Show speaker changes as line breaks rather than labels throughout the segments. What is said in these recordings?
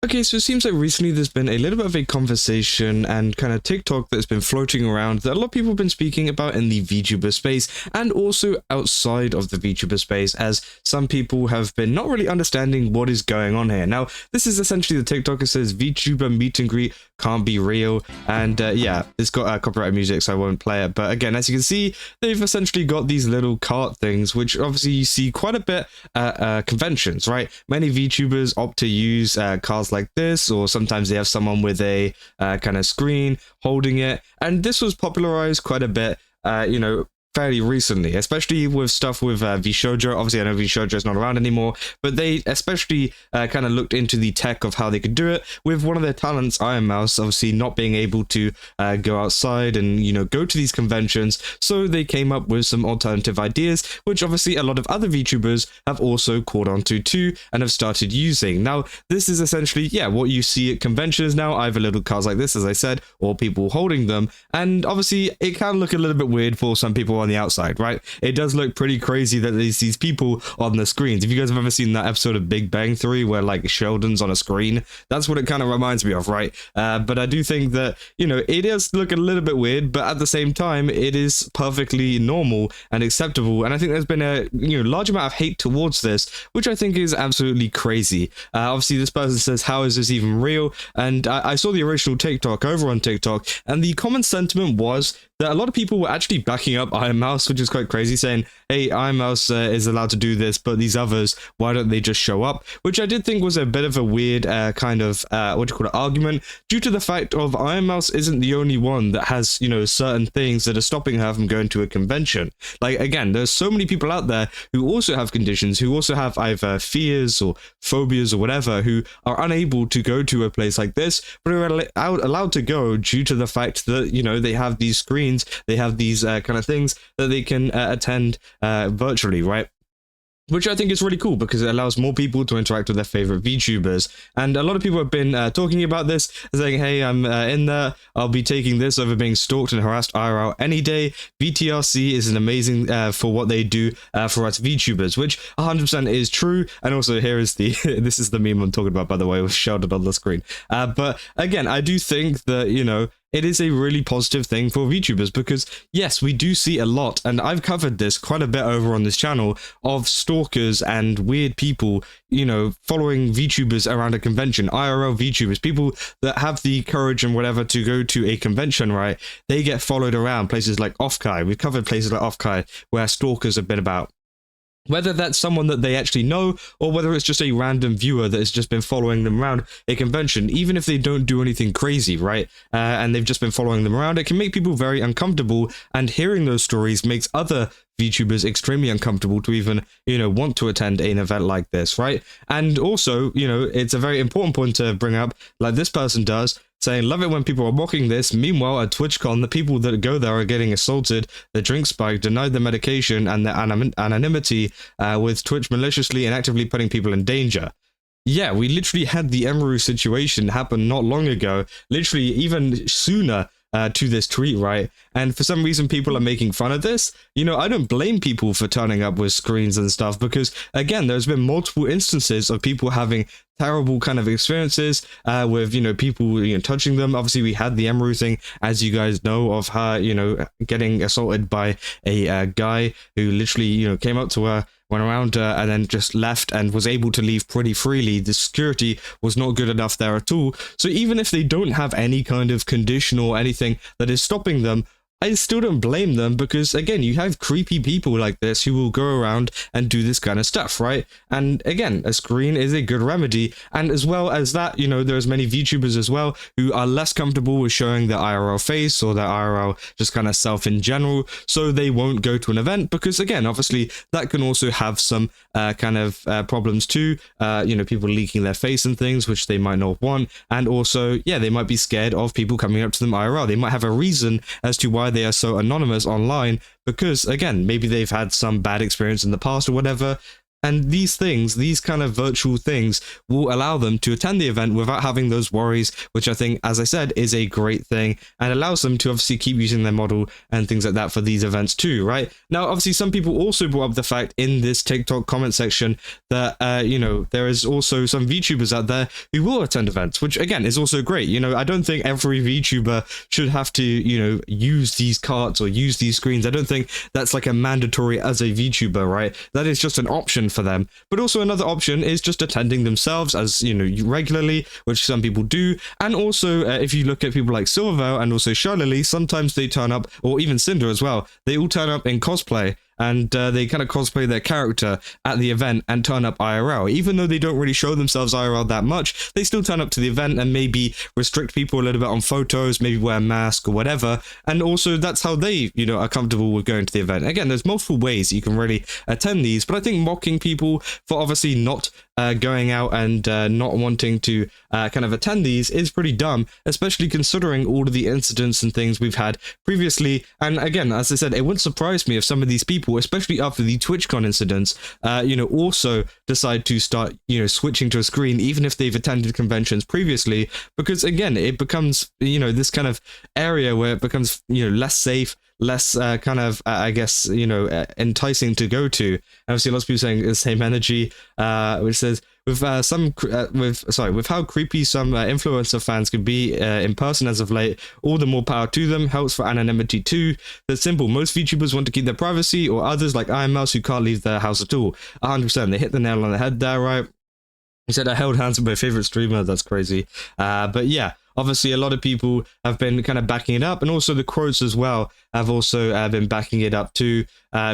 Okay, so it seems like recently there's been a little bit of a conversation and kind of TikTok that's been floating around that a lot of people have been speaking about in the VTuber space and also outside of the VTuber space, as some people have been not really understanding what is going on here. Now, this is essentially the TikTok that says VTuber meet and greet can't be real, and yeah, it's got copyright music, so I won't play it. But again, as you can see, they've essentially got these little cart things, which obviously you see quite a bit at conventions, right? Many VTubers opt to use cards like this, or sometimes they have someone with a kind of screen holding it, and this was popularized quite a bit, fairly recently, especially with stuff with VShojo. Obviously, I know VShojo is not around anymore, but they especially kind of looked into the tech of how they could do it with one of their talents, ironmouse, obviously not being able to go outside and, go to these conventions. So they came up with some alternative ideas, which obviously a lot of other VTubers have also caught onto too and have started using. Now, this is essentially, yeah, what you see at conventions now, either little cards like this, as I said, or people holding them. And obviously, it can look a little bit weird for some people on the outside, right? It does look pretty crazy that there's these people on the screens. If you guys have ever seen that episode of Big Bang Theory where like Sheldon's on a screen, that's what it kind of reminds me of, right? But I do think that, it does look a little bit weird, but at the same time, it is perfectly normal and acceptable. And I think there's been a large amount of hate towards this, which I think is absolutely crazy. Obviously, this person says, how is this even real? And I saw the original TikTok over on TikTok, and the common sentiment was that a lot of people were actually backing up ironmouse, which is quite crazy, saying, hey, ironmouse is allowed to do this, but these others, why don't they just show up? Which I did think was a bit of a weird argument, due to the fact of ironmouse isn't the only one that has, certain things that are stopping her from going to a convention. Like, again, there's so many people out there who also have conditions, who also have either fears or phobias or whatever, who are unable to go to a place like this, but are allowed to go due to the fact that, they have these screens, they have these kind of things that they can attend virtually, right? Which I think is really cool because it allows more people to interact with their favorite VTubers. And a lot of people have been talking about this, saying, hey, I'm in there, I'll be taking this over being stalked and harassed IRL any day. VTRC is an amazing for what they do for us VTubers, which 100% is true. And also here is the, this is the meme I'm talking about, by the way, with Sheldon on the screen. But again, I do think that, it is a really positive thing for VTubers because, yes, we do see a lot, and I've covered this quite a bit over on this channel, of stalkers and weird people, following VTubers around a convention, IRL VTubers, people that have the courage and whatever to go to a convention, right? They get followed around places like Offkai. We've covered places like Offkai where stalkers have been about. Whether that's someone that they actually know, or whether it's just a random viewer that has just been following them around a convention, even if they don't do anything crazy, right? And they've just been following them around, it can make people very uncomfortable, and hearing those stories makes other VTubers extremely uncomfortable to even, want to attend an event like this, right? And also, it's a very important point to bring up, like this person does, saying, love it when people are mocking this. Meanwhile, at TwitchCon, the people that go there are getting assaulted, their drink spiked, denied their medication, and their anonymity, with Twitch maliciously and actively putting people in danger. Yeah, we literally had the Emeru situation happen not long ago, literally even sooner to this tweet, right? And for some reason, people are making fun of this. I don't blame people for turning up with screens and stuff because, again, there's been multiple instances of people having terrible kind of experiences with, people, touching them. Obviously, we had the Emeru thing, as you guys know, of her, getting assaulted by a guy who literally, came up to her, went around and then just left and was able to leave pretty freely. The security was not good enough there at all. So even if they don't have any kind of condition or anything that is stopping them, I still don't blame them because, again, you have creepy people like this who will go around and do this kind of stuff, right? And again, a screen is a good remedy. And as well as that, there's many VTubers as well who are less comfortable with showing their IRL face or their IRL just kind of self in general. So they won't go to an event because, again, obviously that can also have some problems too. People leaking their face and things, which they might not want. And also, yeah, they might be scared of people coming up to them IRL. They might have a reason as to why they are so anonymous online because, again, maybe they've had some bad experience in the past or whatever. And these things, these kind of virtual things, will allow them to attend the event without having those worries, which I think, as I said, is a great thing and allows them to obviously keep using their model and things like that for these events too, right? Now, obviously, some people also brought up the fact in this TikTok comment section that, there is also some VTubers out there who will attend events, which again is also great. I don't think every VTuber should have to, use these carts or use these screens. I don't think that's like a mandatory as a VTuber, right? That is just an option for them. But also another option is just attending themselves as regularly, which some people do. And also if you look at people like Silvervale and also Charlie, sometimes they turn up, or even Cinder as well, they all turn up in cosplay, and they kind of cosplay their character at the event and turn up IRL. Even though they don't really show themselves IRL that much, they still turn up to the event and maybe restrict people a little bit on photos, maybe wear a mask or whatever. And also that's how they, are comfortable with going to the event. Again, there's multiple ways you can really attend these, but I think mocking people for obviously not going out and not wanting to kind of attend these is pretty dumb, especially considering all of the incidents and things we've had previously. And again, as I said, it wouldn't surprise me if some of these people, especially after the TwitchCon incidents, also decide to start, switching to a screen, even if they've attended conventions previously, because again, it becomes, this kind of area where it becomes, less safe, less enticing to go to. And obviously lots of people saying the same energy, which says with how creepy some influencer fans could be in person as of late, all the more power to them. Helps for anonymity too. That's simple. Most VTubers want to keep their privacy, or others like ironmouse who can't leave their house at all. 100%. They hit the nail on the head there, right? He said I held hands with my favorite streamer. That's crazy. But yeah, obviously a lot of people have been kind of backing it up, and also the quotes as well have also been backing it up too.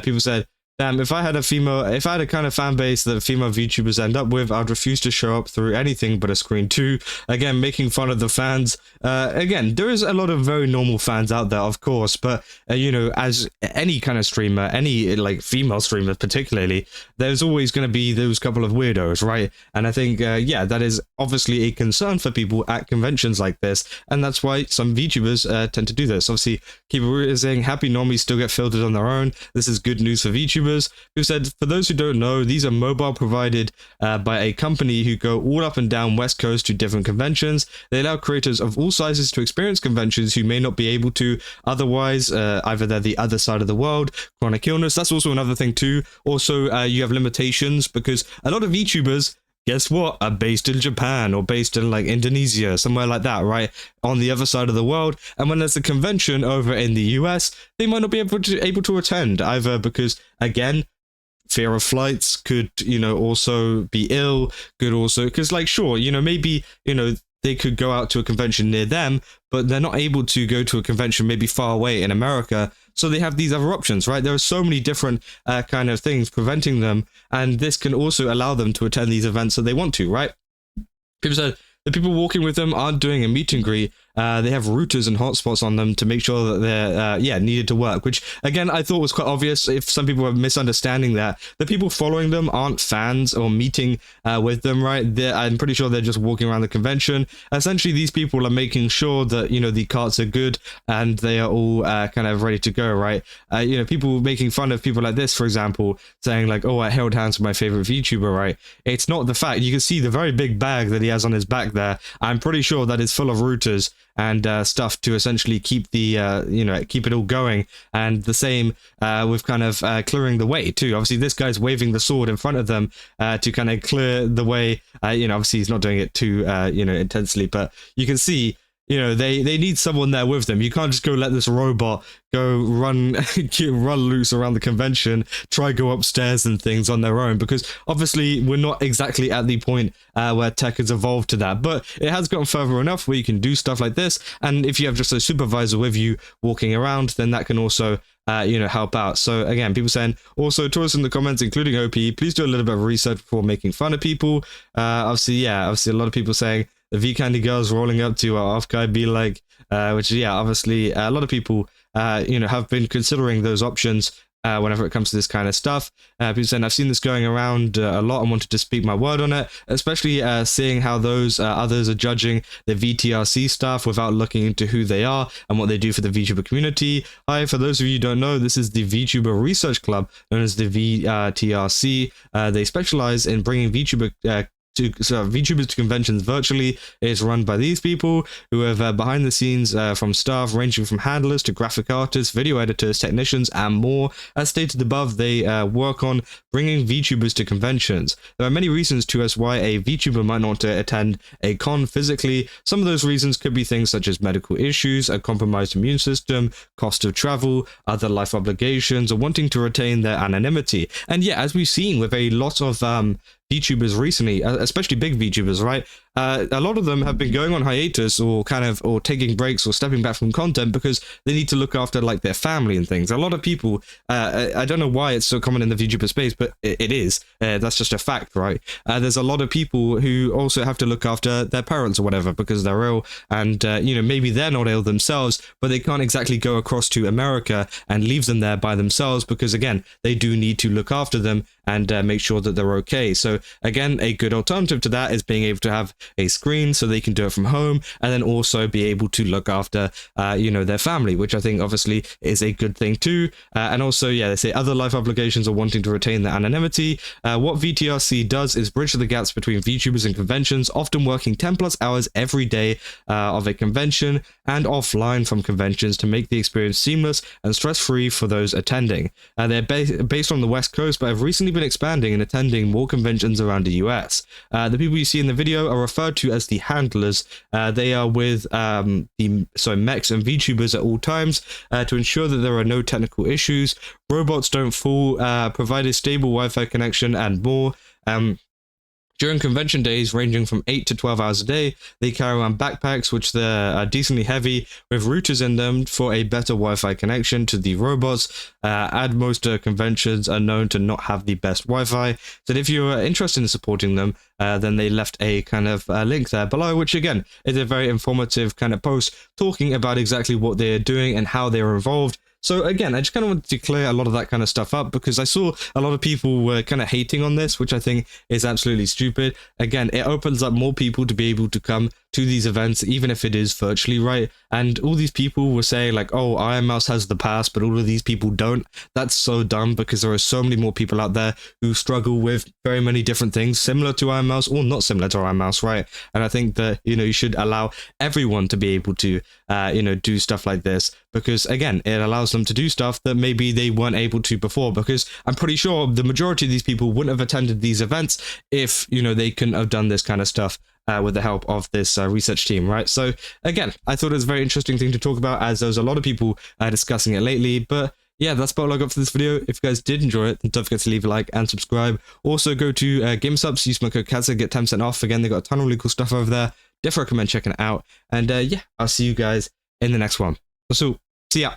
People said, damn, if I had a kind of fan base that female VTubers end up with, I'd refuse to show up through anything but a screen too. Again, making fun of the fans. Again, there is a lot of very normal fans out there, of course, but, as any kind of streamer, any, female streamer particularly, there's always going to be those couple of weirdos, right? And I think, that is obviously a concern for people at conventions like this, and that's why some VTubers tend to do this. Obviously, Keeper is saying, happy normies still get filtered on their own. This is good news for VTubers. Who said, for those who don't know, these are mobile provided by a company who go all up and down West Coast to different conventions. They allow creators of all sizes to experience conventions who may not be able to otherwise. Either they're the other side of the world, chronic illness. That's also another thing too. Also, you have limitations because a lot of VTubers, guess what, are based in Japan or based in Indonesia, somewhere like that, right? On the other side of the world. And when there's a convention over in the US, they might not be able to attend, either because, again, fear of flights, could, also be ill, could also, because sure, maybe, they could go out to a convention near them, but they're not able to go to a convention maybe far away in America. So they have these other options, right? There are so many different kind of things preventing them, and this can also allow them to attend these events that they want to, right? People said the people walking with them aren't doing a meet and greet. They have routers and hotspots on them to make sure that they're needed to work, which again I thought was quite obvious. If some people were misunderstanding that, the people following them aren't fans or meeting with them, right? I'm pretty sure they're just walking around the convention. Essentially, these people are making sure that the carts are good and they are all kind of ready to go, right? People making fun of people like this, for example, saying oh, I held hands with my favorite VTuber, right? It's not the fact. You can see the very big bag that he has on his back there. I'm pretty sure that is full of routers and stuff to essentially keep the keep it all going. And the same with kind of clearing the way too. Obviously this guy's waving the sword in front of them to kind of clear the way. Obviously he's not doing it too intensely, but you can see they need someone there with them. You can't just go let this robot go run loose around the convention, try go upstairs and things on their own, because obviously we're not exactly at the point where tech has evolved to that, but it has gotten further enough where you can do stuff like this. And if you have just a supervisor with you walking around, then that can also help out. So again, people saying also to us in the comments, including OP, please do a little bit of research before making fun of people. Obviously a lot of people saying the V Candy girls rolling up to off guy be like, which obviously a lot of people have been considering those options. whenever it comes to this kind of stuff. People saying I've seen this going around a lot and wanted to speak my word on it, especially seeing how those others are judging the VTRC stuff without looking into who they are and what they do for the VTuber community. Hi, for those of you who don't know, this is the VTuber Research Club, known as the VTRC. They specialize in bringing VTubers to conventions virtually. It's run by these people who have behind the scenes from staff ranging from handlers to graphic artists, video editors, technicians, and more. As stated above, they work on bringing VTubers to conventions. There are many reasons to us why a VTuber might not want to attend a con physically. Some of those reasons could be things such as medical issues, a compromised immune system, cost of travel, other life obligations, or wanting to retain their anonymity. And yeah, as we've seen with a lot of VTubers recently, especially big VTubers, right? A lot of them have been going on hiatus or taking breaks or stepping back from content because they need to look after like their family and things. A lot of people, I don't know why it's so common in the VTuber space, but it is. That's just a fact, right? There's a lot of people who also have to look after their parents or whatever because they're ill, and maybe they're not ill themselves, but they can't exactly go across to America and leave them there by themselves because again, they do need to look after them and make sure that they're okay. So again, a good alternative to that is being able to have a screen so they can do it from home, and then also be able to look after their family, which I think obviously is a good thing too. And also, yeah, they say other life obligations or wanting to retain their anonymity. What VTRC does is bridge the gaps between VTubers and conventions, often working 10+ hours every day of a convention and offline from conventions to make the experience seamless and stress-free for those attending. They're based on the West Coast, but have recently been expanding and attending more conventions around the US. The people you see in the video are referred to as the handlers. They are with mechs and VTubers at all times to ensure that there are no technical issues, robots don't fall, provide a stable Wi-Fi connection, and more. During convention days, ranging from 8 to 12 hours a day, they carry around backpacks, which they're decently heavy, with routers in them for a better Wi-Fi connection to the robots. Most conventions are known to not have the best Wi-Fi, so if you're interested in supporting them, then they left a kind of link there below, which again is a very informative kind of post talking about exactly what they're doing and how they're involved. So again, I just kind of wanted to clear a lot of that kind of stuff up because I saw a lot of people were kind of hating on this, which I think is absolutely stupid. Again, it opens up more people to be able to come to these events, even if it is virtually, right? And all these people were saying like, oh, ironmouse has the pass, but all of these people don't. That's so dumb because there are so many more people out there who struggle with very many different things similar to ironmouse or not similar to ironmouse, right? And I think that, you should allow everyone to be able to, do stuff like this because again, it allows them to do stuff that maybe they weren't able to before, because I'm pretty sure the majority of these people wouldn't have attended these events if, they couldn't have done this kind of stuff. With the help of this research team, right? So again, I thought it was a very interesting thing to talk about as there's a lot of people discussing it lately, but yeah, that's about all I got for this video. If you guys did enjoy it, then don't forget to leave a like and subscribe. Also go to GameSups, use my code KATSA, get 10% off. Again, they got a ton of really cool stuff over there. Definitely recommend checking it out. And yeah, I'll see you guys in the next one. So, see ya.